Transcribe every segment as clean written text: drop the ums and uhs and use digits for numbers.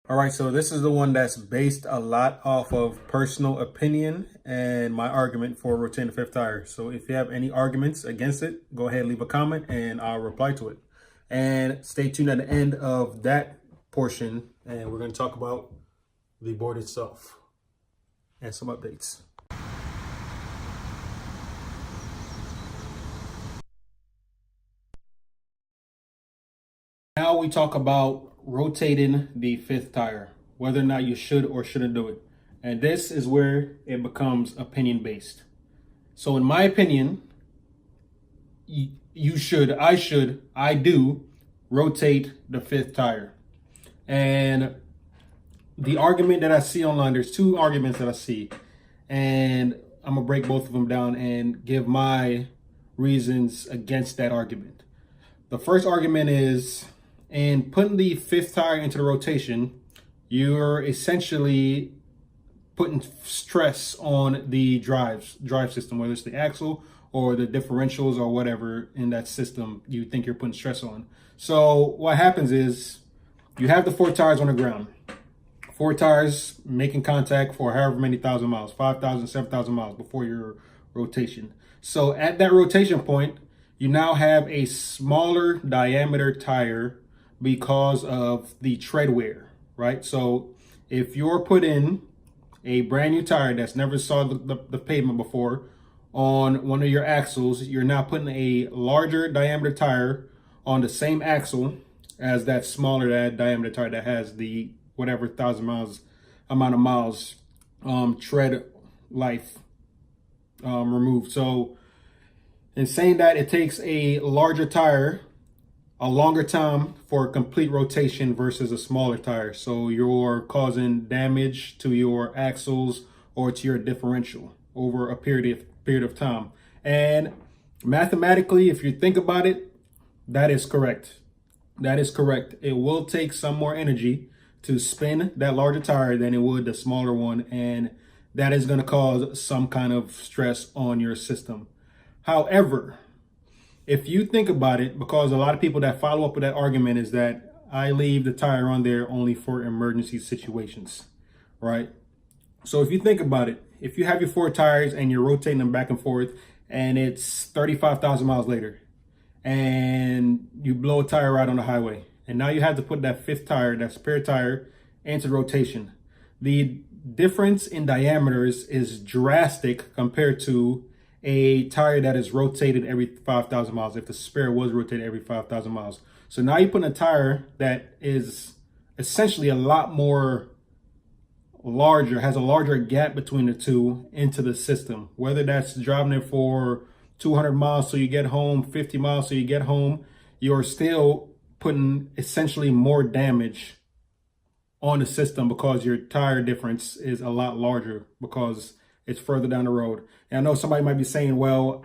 All right, so this is the one that's based a lot off of personal opinion and my argument for rotating the fifth tire. So if you have any arguments against it, go ahead and leave a comment and I'll reply to it. And stay tuned at the end of that portion, and we're going to talk about the board itself and some updates. Now we talk about rotating the fifth tire, whether or not you should or shouldn't do it. And this is where it becomes opinion based. So in my opinion, I do rotate the fifth tire. And the argument that I see online, there's two arguments that I see. And I'm gonna break both of them down and give my reasons against that argument. The first argument is, in putting the fifth tire into the rotation, you're essentially putting stress on the drive system, whether it's the axle or the differentials or whatever in that system you think you're putting stress on. So what happens is you have the four tires on the ground. Four tires making contact for however many thousand miles, 5,000, 7,000 miles before your rotation. So at that rotation point, you now have a smaller diameter tire because of the tread wear, right? So if you're putting a brand new tire that's never saw the pavement before on one of your axles, you're now putting a larger diameter tire on the same axle as that smaller diameter tire that has the whatever 1,000 miles amount of miles tread life removed. So in saying that, it takes a larger tire a longer time for a complete rotation versus a smaller tire. So you're causing damage to your axles or to your differential over a period of time. And mathematically, if you think about it, that is correct. That is correct. It will take some more energy to spin that larger tire than it would the smaller one, and that is going to cause some kind of stress on your system. However, if you think about it, because a lot of people that follow up with that argument is that I leave the tire on there only for emergency situations, right? So if you think about it, if you have your four tires and you're rotating them back and forth and it's 35,000 miles later and you blow a tire out on the highway, and now you have to put that fifth tire, that spare tire, into rotation. The difference in diameters is drastic compared to a tire that is rotated every 5,000 miles, if the spare was rotated every 5,000 miles. So now you're putting a tire that is essentially a lot more larger, has a larger gap between the two into the system, whether that's driving it for 200 miles so you get home, 50 miles so you get home, you're still putting essentially more damage on the system because your tire difference is a lot larger because it's further down the road. And I know somebody might be saying, well,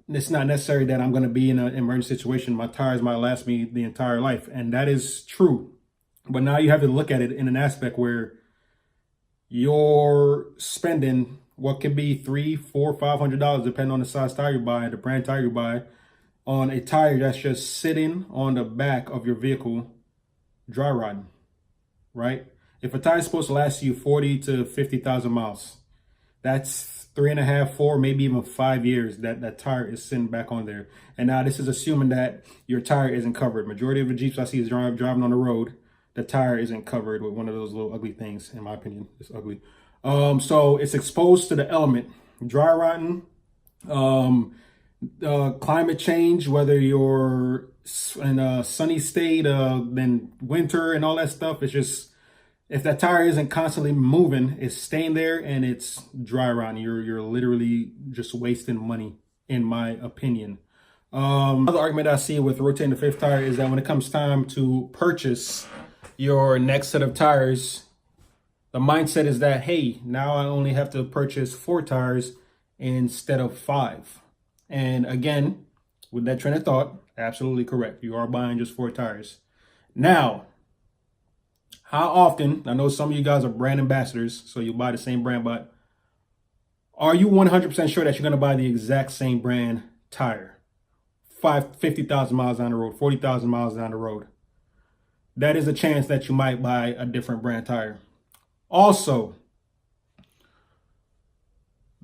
it's not necessary that I'm going to be in an emergency situation. My tires might last me the entire life. And that is true. But now you have to look at it in an aspect where you're spending what could be $300, $400, $500, depending on the size tire you buy, the brand tire you buy, on a tire that's just sitting on the back of your vehicle dry rotting, right? If a tire is supposed to last you 40 to 50,000 miles, that's 3.5, 4, maybe even 5 years that tire is sitting back on there. And now this is assuming that your tire isn't covered. Majority of the Jeeps I see is driving on the road, the tire isn't covered with one of those little ugly things. In my opinion, it's ugly. So it's exposed to the element, dry rotting, climate change, whether you're in a sunny state, then winter and all that stuff. It's just, if that tire isn't constantly moving, it's staying there and it's dry rotting. You're literally just wasting money, in my opinion. Another argument I see with rotating the fifth tire is that when it comes time to purchase your next set of tires, the mindset is that, hey, now I only have to purchase 4 tires instead of 5. And again, with that train of thought, absolutely correct. You are buying just 4 tires. Now, how often, I know some of you guys are brand ambassadors, so you buy the same brand, but are you 100% sure that you're going to buy the exact same brand tire 50,000 miles down the road, 40,000 miles down the road? that is a chance that you might buy a different brand tire. Also,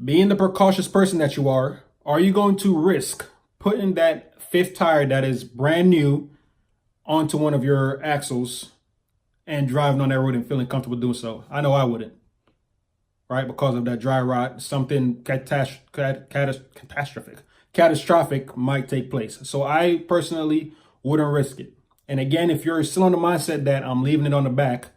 being the precautious person that you are you going to risk putting that fifth tire that is brand new onto one of your axles and driving on that road and feeling comfortable doing so? I know I wouldn't, right? Because of that dry rot, something catastrophic might take place. So I personally wouldn't risk it. And again, if you're still on the mindset that I'm leaving it on the back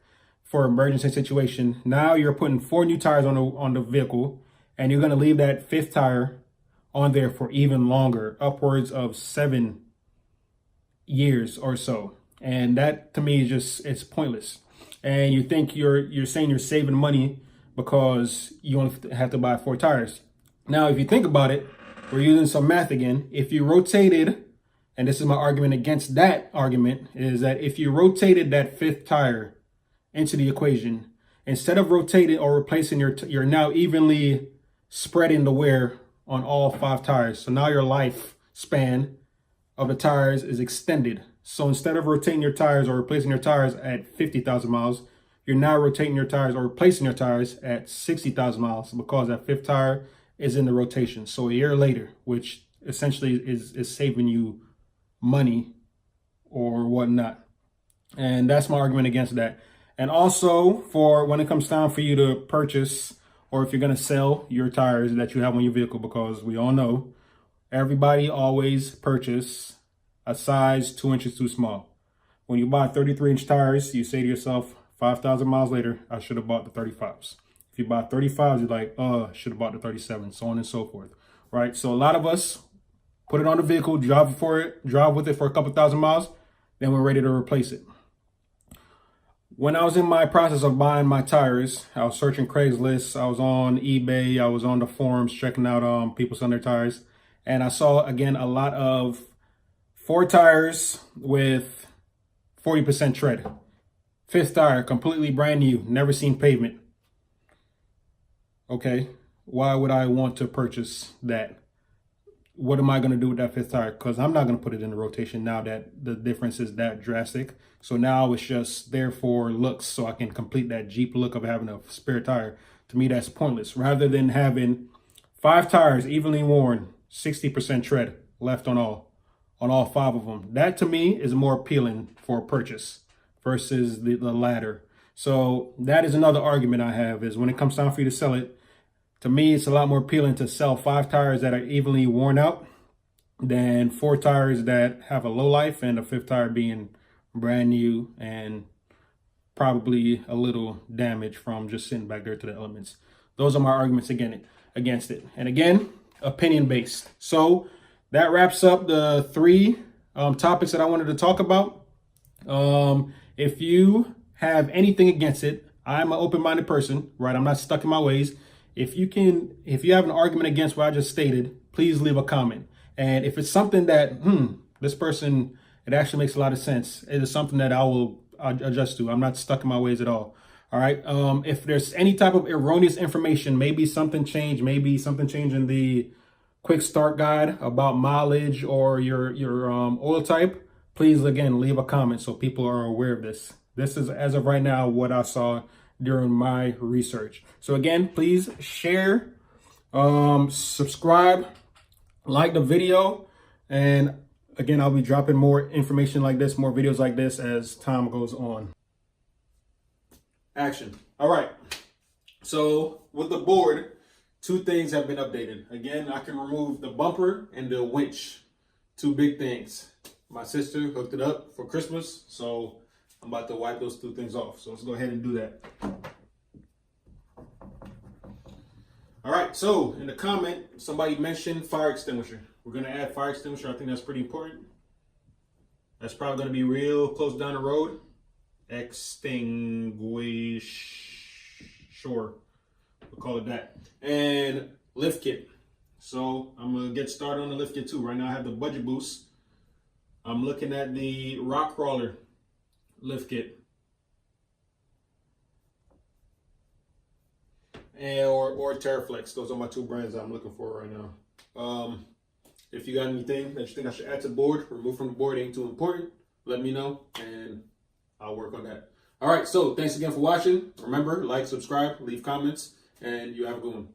for emergency situation, now you're putting 4 new tires on the vehicle, and you're going to leave that fifth tire on there for even longer, upwards of 7 years or so. And that to me is just, it's pointless. And you think you're saying you're saving money because you only have to buy 4 tires. Now, if you think about it, we're using some math again. If you rotated, and this is my argument against that argument, is that if you rotated that fifth tire into the equation, instead of rotating or replacing you're now evenly spreading the wear on all 5 tires. So now your lifespan of the tires is extended. So instead of rotating your tires or replacing your tires at 50,000 miles, you're now rotating your tires or replacing your tires at 60,000 miles because that fifth tire is in the rotation. So a year later, which essentially is saving you money or whatnot. And that's my argument against that. And also, for when it comes time for you to purchase, or if you're going to sell your tires that you have on your vehicle, because we all know everybody always purchase a size 2 inches too small. When you buy 33-inch tires, you say to yourself, 5,000 miles later, I should have bought the 35s. If you buy 35s, you're like, I should have bought the 37s, so on and so forth, right? So a lot of us put it on the vehicle, drive with it for a couple thousand miles, then we're ready to replace it. When I was in my process of buying my tires, I was searching Craigslist, I was on eBay, I was on the forums checking out people selling their tires, and I saw, again, a lot of 4 tires with 40% tread. 5th tire, completely brand new, never seen pavement. Okay, why would I want to purchase that? What am I going to do with that 5th tire? Because I'm not going to put it in the rotation now that the difference is that drastic. So now it's just there for looks, so I can complete that Jeep look of having a spare tire. To me, that's pointless. Rather than having 5 tires evenly worn, 60% tread left on all 5 of them. That to me is more appealing for a purchase versus the latter. So that is another argument I have, is when it comes time for you to sell it, to me, it's a lot more appealing to sell 5 tires that are evenly worn out than 4 tires that have a low life and a 5th tire being brand new and probably a little damage from just sitting back there to the elements. Those are my arguments against it. And again, opinion based. So that wraps up the 3 topics that I wanted to talk about. If you have anything against it, I'm an open-minded person, right? I'm not stuck in my ways. If you have an argument against what I just stated, please leave a comment. And if it's something that, this person, it actually makes a lot of sense, it is something that I'll adjust to. I'm not stuck in my ways at all. All right. If there's any type of erroneous information, maybe something changed in the quick start guide about mileage or your oil type, please, again, leave a comment so people are aware of this. This is, as of right now, what I saw during my research. So again, please share, subscribe, like the video, and again, I'll be dropping more information like this, more videos like this as time goes on. Action. All right. So with the board, 2 things have been updated. Again, I can remove the bumper and the winch. 2 big things. My sister hooked it up for Christmas, so I'm about to wipe those 2 things off. So let's go ahead and do that. All right, so in the comment, somebody mentioned fire extinguisher. We're gonna add fire extinguisher. I think that's pretty important. That's probably gonna be real close down the road. Extinguisher, we'll call it that. And lift kit. So I'm gonna get started on the lift kit too. Right now I have the budget boost. I'm looking at the rock crawler lift kit. And or Terraflex. Those are my 2 brands I'm looking for right now. If you got anything that you think I should add to the board, remove from the board, ain't too important, let me know, and I'll work on that. All right, so thanks again for watching. Remember, like, subscribe, leave comments, and you have a good one.